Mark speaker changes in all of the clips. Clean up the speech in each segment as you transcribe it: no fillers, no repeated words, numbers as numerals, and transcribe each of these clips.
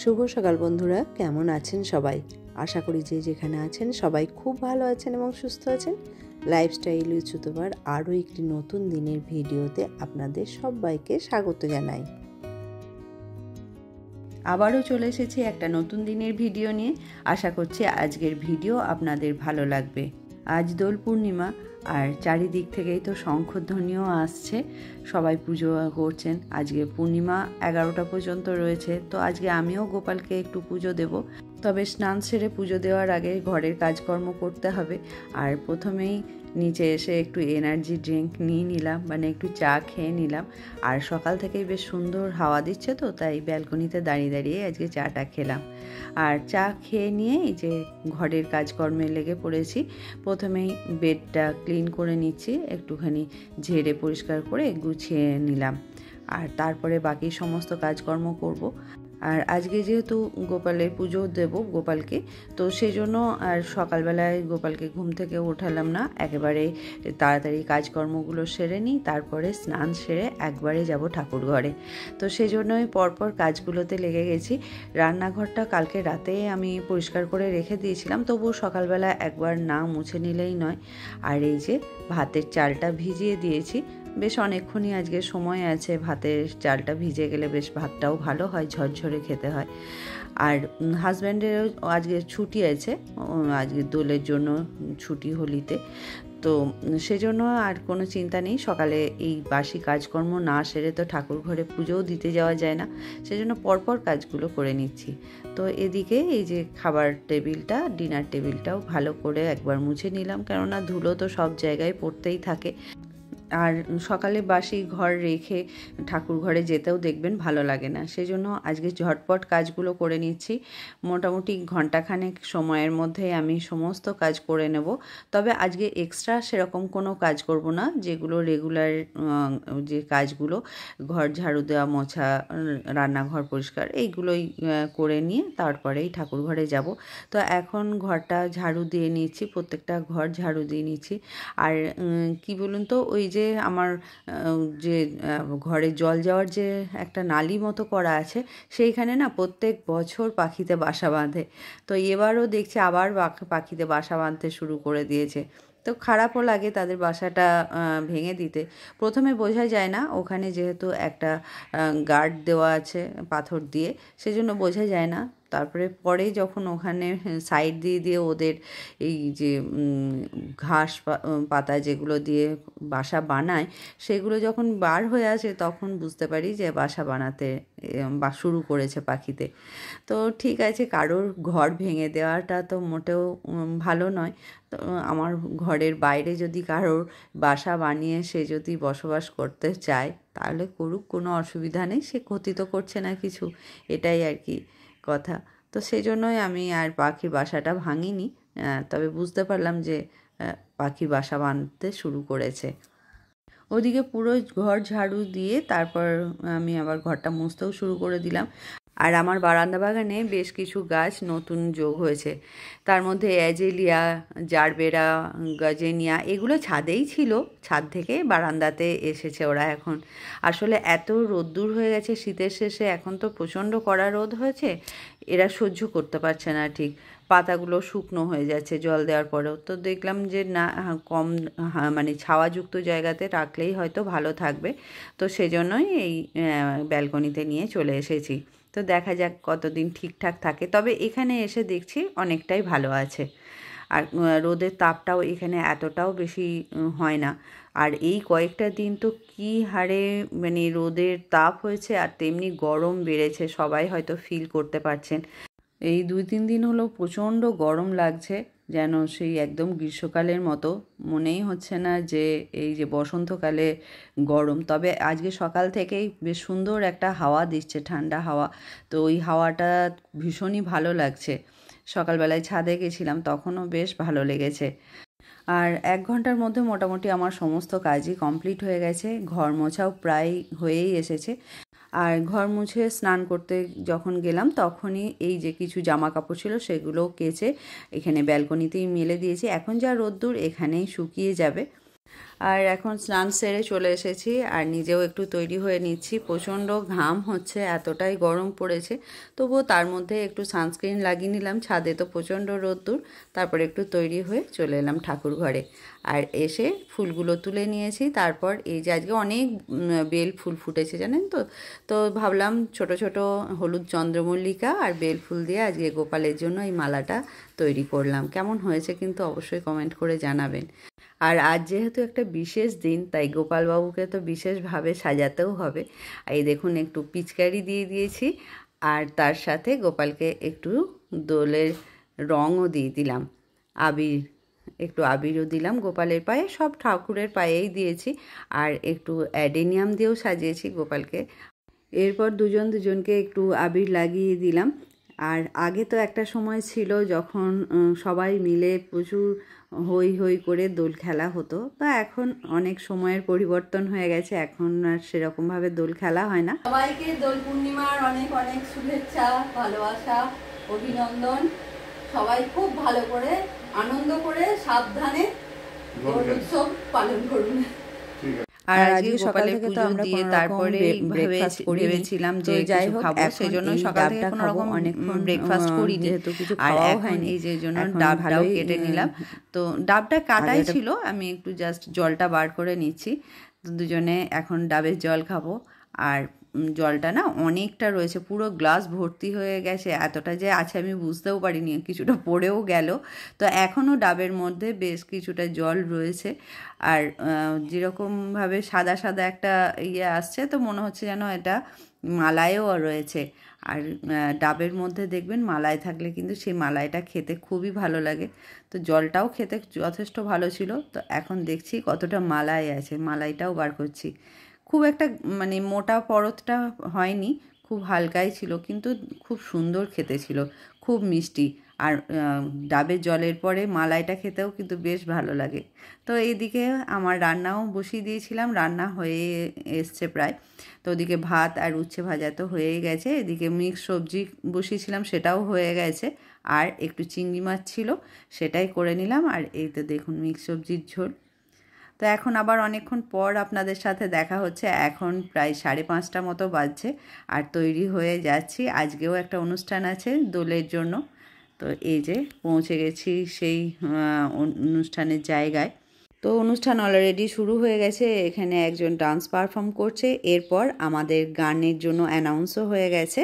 Speaker 1: শুভ সকাল বন্ধুরা, কেমন আছেন সবাই? আশা করি যে যেখানে আছেন সবাই খুব ভালো আছেন এবং সুস্থ আছেন। লাইফস্টাইল উইথ সুতোবার আরও একটি নতুন দিনের ভিডিওতে আপনাদের সবাইকে স্বাগত জানাই। আবারও চলে এসেছি একটা নতুন দিনের ভিডিও নিয়ে। আশা করছি আজকের ভিডিও আপনাদের ভালো লাগবে। আজ দোল পূর্ণিমা, আর চারিদিক থেকেই তো শঙ্খধ্বনিও আসছে, সবাই পুজো করছেন। আজকে পূর্ণিমা 11টা পর্যন্ত রয়েছে, তো আজকে আমিও গোপালকে একটু পুজো দেব। তবে স্নান সেরে পুজো দেওয়ার আগে ঘরের কাজকর্ম করতে হবে। আর প্রথমেই নিচে এসে একটু এনার্জি ড্রিঙ্ক নিয়ে নিলাম, মানে একটু চা খেয়ে নিলাম। আর সকাল থেকেই বেশ সুন্দর হাওয়া দিচ্ছে, তো তাই ব্যালকনিতে দাঁড়িয়ে দাঁড়িয়ে আজকে চাটা খেলাম। আর চা খেয়ে নিয়ে এই যে ঘরের কাজকর্মে লেগে পড়েছি। প্রথমেই বেডটা ক্লিন করে নিচ্ছি, একটুখানি ঝেড়ে পরিষ্কার করে গুছিয়ে নিলাম। আর তারপরে বাকি সমস্ত কাজকর্ম করব। আর আজকে যেহেতু গোপালের পুজো দেব গোপালকে, তো সেই জন্য আর সকালবেলায় গোপালকে ঘুম থেকে ওঠালাম না, একেবারে তাড়াতাড়ি কাজকর্মগুলো সেরে নিই, তারপরে স্নান সেরে একবারে যাব ঠাকুর ঘরে। তো সেই জন্যই পরপর কাজগুলোতে লেগে গেছি। রান্নাঘরটা কালকে রাতে আমি পরিষ্কার করে রেখে দিয়েছিলাম, তবুও সকালবেলা একবার না মুছে নিলেই নয়। আর এই যে ভাতের চালটা ভিজিয়ে দিয়েছি, বেশ অনেকক্ষণই আজকে সময় আছে। ভাতের চালটা ভিজে গেলে বেশ ভাতটাও ভালো হয়, ঝরঝরে খেতে হয়। আর হাজব্যান্ডেরও আজকে ছুটি আছে, আজকে দোলের জন্য ছুটি হোলিতে, তো সেজন্য আর কোনো চিন্তা নেই। সকালে এই বাসি কাজকর্ম না সেরে তো ঠাকুর ঘরে পুজোও দিতে যাওয়া যায় না, সেজন্য পরপর কাজগুলো করে নিচ্ছি। তো এদিকে এই যে খাবার টেবিলটা, ডিনার টেবিলটাও ভালো করে একবার মুছে নিলাম, কেননা ধুলো তো সব জায়গায় পড়তেই থাকে। আর সকালে বাসি ঘর রেখে ঠাকুর ঘরে যেতেও দেখবেন ভালো লাগে না, সেই জন্য আজকে ঝটপট কাজগুলো করে নিচ্ছি। মোটামুটি ঘন্টাখানেক সময়ের মধ্যে আমি সমস্ত কাজ করে নেব। তবে আজকে এক্সট্রা সেরকম কোনো কাজ করব না, যেগুলো রেগুলার যে কাজগুলো, ঘর ঝাড়ু দেওয়া, মোছা, রান্নাঘর পরিষ্কার, এইগুলোই করে নিয়ে তারপরেই ঠাকুর ঘরে যাব। তো এখন ঘরটা ঝাড়ু দিয়ে নিচ্ছি, প্রত্যেকটা ঘর ঝাড়ু দিয়ে নিচ্ছি। আর কি বলুন তো, ওই যে আমার যে ঘরে জল যাওয়ার যে একটা নালি মতো করা আছে, সেইখানে না প্রত্যেক বছর পাখিতে বাসা বাঁধে। তো এবারও দেখছি আবার পাখিতে বাসা বাঁধতে শুরু করে দিয়েছে। তো খারাপও লাগে তাদের বাসাটা ভেঙে দিতে। প্রথমে বোঝা যায় না, ওখানে যেহেতু একটা গার্ড দেওয়া আছে পাথর দিয়ে, সেজন্য বোঝা যায় না। তারপরে পরে যখন ওখানে সাইড দিয়ে দিয়ে ওদের এই যে ঘাস পাতা যেগুলো দিয়ে বাসা বানায়, সেগুলো যখন বার হয়ে আসে, তখন বুঝতে পারি যে বাসা বানাতে বা শুরু করেছে পাখিতে। তো ঠিক আছে, কারোর ঘর ভেঙে দেওয়াটা তো মোটেও ভালো নয়। তো আমার ঘরের বাইরে যদি কারোর বাসা বানিয়ে সে যদি বসবাস করতে চায়, তাহলে করুক, কোনো অসুবিধা নেই। সে ক্ষতি তো করছে না কিছু, এটাই আর কি কথা। তো সেই জন্যই আমি আর পাখির বাসাটা ভাঙিনি। তবে বুঝতে পারলাম যে পাখি বাসা বাঁধতে শুরু করেছে। ওদিকে পুরো ঘর ঝাড়ু দিয়ে তারপর আমি আবার ঘরটা মুছতেও শুরু করে দিলাম। আর আমার বারান্দা বাগানে বেশ কিছু গাছ নতুন যোগ হয়েছে। তার মধ্যে অ্যাজেলিয়া, জারবেরা, গজেনিয়া, এগুলো ছাদেই ছিল, ছাদ থেকে বারান্দাতে এসেছে ওরা এখন। আসলে এত রোদ্দুর হয়ে গেছে শীতের শেষে, এখন তো প্রচণ্ড কড়া রোদ হয়েছে, এরা সহ্য করতে পারছে না ঠিক। পাতাগুলো শুকনো হয়ে যাচ্ছে জল দেওয়ার পরেও। তো দেখলাম যে না, কম মানে ছাওয়াযুক্ত জায়গাতে রাখলেই হয়তো ভালো থাকবে। তো সেজন্যই এই ব্যালকনিতে নিয়ে চলে এসেছি। তো দেখা যাক কতদিন ঠিকঠাক থাকে। তবে এখানে এসে দেখছি অনেকটাই ভালো আছে। আর রোদের তাপটাও এখানে এতটাও বেশি হয় না। আর এই কয়েকটা দিন তো কী হারে মানে রোদের তাপ হয়েছে, আর তেমনি গরম বেড়েছে, সবাই হয়তো ফিল করতে পারছেন। এই 2-3 দিন হলো প্রচণ্ড গরম লাগছে, যেন সেই একদম গ্রীষ্মকালের মতো। মনেই হচ্ছে না যে এই যে বসন্তকালে গরম। তবে আজকে সকাল থেকেই বেশ সুন্দর একটা হাওয়া দিচ্ছে, ঠান্ডা হাওয়া। তো ওই হাওয়াটা ভীষণই ভালো লাগছে। সকালবেলায় ছাদে গেছিলাম, তখনও বেশ ভালো লেগেছে। আর 1 ঘন্টার মধ্যে মোটামুটি আমার সমস্ত কাজই কমপ্লিট হয়ে গেছে। ঘর মোছাও প্রায় হয়েই এসেছে। আর ঘর মুছে স্নান করতে যখন গেলাম, তখনই এই যে কিছু জামা কাপড় ছিল সেগুলো কেচে এখানে ব্যালকনিতেই মেলে দিয়েছি। এখন যা রোদ্দুর, এখানেই শুকিয়ে যাবে। আর এখন স্নান সেরে চলে এসেছি আর নিজেও একটু তৈরি হয়ে নিচ্ছি। প্রচণ্ড ঘাম হচ্ছে, এতটাই গরম পড়েছে, তবুও তার মধ্যে একটু সানস্ক্রিন লাগিয়ে নিলাম। ছাদে তো প্রচণ্ড রোদ্দুর। তারপর একটু তৈরি হয়ে চলে এলাম ঠাকুর ঘরে। আর এসে ফুলগুলো তুলে নিয়েছি। তারপর এই যে আজকে অনেক বেল ফুল ফুটেছে জানেন তো, তো ভাবলাম ছোট ছোট হলুদ চন্দ্রমল্লিকা আর বেল ফুল দিয়ে আজকে গোপালের জন্য এই মালাটা তৈরি করলাম। কেমন হয়েছে কিন্তু অবশ্যই কমেন্ট করে জানাবেন। আর আজ যেহেতু একটা বিশেষ দিন, তাই গোপালবাবুকে তো বিশেষভাবে সাজাতেও হবে। এই দেখুন একটু পিচকারি দিয়ে দিয়েছি, আর তার সাথে গোপালকে একটু দোলের রঙও দিয়ে দিলাম, আবির, একটু আবিরও দিলাম গোপালের পায়ে। সব ঠাকুরের পায়েই দিয়েছি, আর একটু অ্যাডেনিয়াম দিয়েও সাজিয়েছি গোপালকে। এরপর দুজনকে একটু আবির লাগিয়ে দিলাম। আর আগে তো একটা সময় ছিল যখন সবাই মিলে প্রচুর হই হই করে দোল খেলা হতো, তো এখন অনেক সময়ের পরিবর্তন হয়ে গেছে, এখন আর সেরকমভাবে দোল খেলা হয় না। সবাইকে দোল পূর্ণিমার অনেক অনেক শুভেচ্ছা, ভালোবাসা, অভিনন্দন। সবাই খুব ভালো করে আনন্দ করে সাবধানে দোল উৎসব পালন করুন। আর আজকে সকাল থেকে তো আমরা দিয়ে তারপরে ব্রেকফাস্ট করেছিলাম যে যাই হোক খাবো, সেজন্য সকাল থেকে কোনো রকম অনেকক্ষণ ব্রেকফাস্ট করিনি, যেহেতু কিছু খাওয়াও হয়নি। এই যে জন্য ডাবটাও কেটে নিলাম। তো ডাবটা কাটাই ছিল, আমি একটু জাস্ট জলটা বার করে নিচ্ছি। তো দুজনে এখন ডাবের জল খাবো। আর জলটা না অনেকটা রয়েছে, পুরো গ্লাস ভর্তি হয়ে গেছে। এতটা যে আছে আমি বুঝতেও পারিনি, কিছুটা পড়েও গেল। তো এখনও ডাবের মধ্যে বেশ কিছুটা জল রয়েছে। আর যেরকমভাবে সাদা সাদা একটা ইয়ে আসছে, তো মনে হচ্ছে যেন এটা মালাইও রয়েছে। আর ডাবের মধ্যে দেখবেন মালাই থাকলে কিন্তু সেই মালাইটা খেতে খুবই ভালো লাগে। তো জলটাও খেতে যথেষ্ট ভালো ছিল। তো এখন দেখছি কতটা মালাই আছে, মালাইটাও বার করছি। খুব একটা মানে মোটা পরতটা হয়নি, খুব হালকাই ছিল, কিন্তু খুব সুন্দর খেতে ছিল, খুব মিষ্টি। আর ডাবের জলের পরে মালাইটা খেতেও কিন্তু বেশ ভালো লাগে। তো এইদিকে আমার রান্নাও বসিয়ে দিয়েছিলাম, রান্না হয়ে এসছে প্রায়। তো ওদিকে ভাত আর উচ্ছে ভাজা তো হয়েই গেছে, এদিকে মিক্স সবজি বসিয়েছিলাম, সেটাও হয়ে গেছে। আর একটু চিংড়ি মাছ ছিল, সেটাই করে নিলাম। আর এই তো দেখুন মিক্স সবজির ঝোল। তো এখন আবার অনেকক্ষণ পর আপনাদের সাথে দেখা হচ্ছে। এখন প্রায় 5:30 মতো বাজছে, আর তৈরি হয়ে যাচ্ছি। আজকেও একটা অনুষ্ঠান আছে দোলের জন্য। তো এই যে পৌঁছে গেছি সেই অনুষ্ঠানের জায়গায়। তো অনুষ্ঠান অলরেডি শুরু হয়ে গেছে, এখানে একজন ডান্স পারফর্ম করছে। এরপর আমাদের গানের জন্য অ্যানাউন্সও হয়ে গেছে।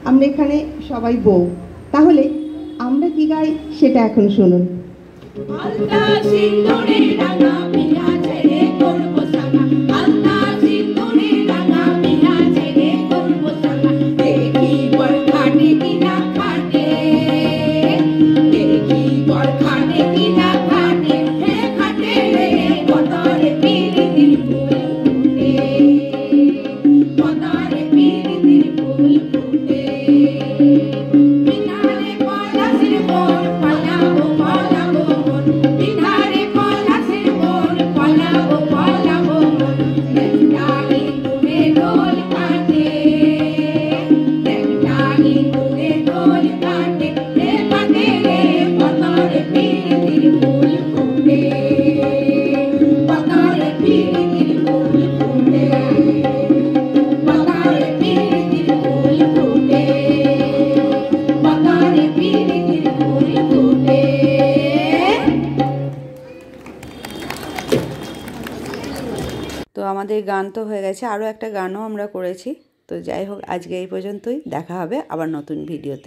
Speaker 2: আমরা এখানে সবাই বউ, তাহলে আমরা কি গাই সেটা এখন শুনুন। আলতা সিন্দুরে রাঙা পিয়া ছেড়ে করবো সাঙ্গা, আলতা সিন্দুরে রাঙা পিয়া ছেড়ে করবো সাঙ্গা। দেখি বর খাটে কিনা খাটে, দেখি বর খাটে কিনা খাটে, হে খাটে রে পতারে পিরিতির ফুল ফুটে, পতারে পিরিতির ফুল ফুটে। বিনারে পলাশের বর পালাবো পালাবো মন, বিনারে পলাশের বর পালাবো পালাবো মন। একটা ইঁদুরে দোল কাটে, একটা ইঁদুরে দোল কাটে, হে কাটে রে পতারে পিরিতির ফুল ফুটে, পতারে পিরিতির ফুল ফুটে, পতারে পিরিতির ফুল ফুটে, পতারে পিরিতির ফুল ফুটে।
Speaker 1: তো আমাদের গান তো হয়ে গেছে, আরও একটা গানও আমরা করেছি। তো যাই হোক, আজকে এই পর্যন্তই, দেখা হবে আবার নতুন ভিডিওতে।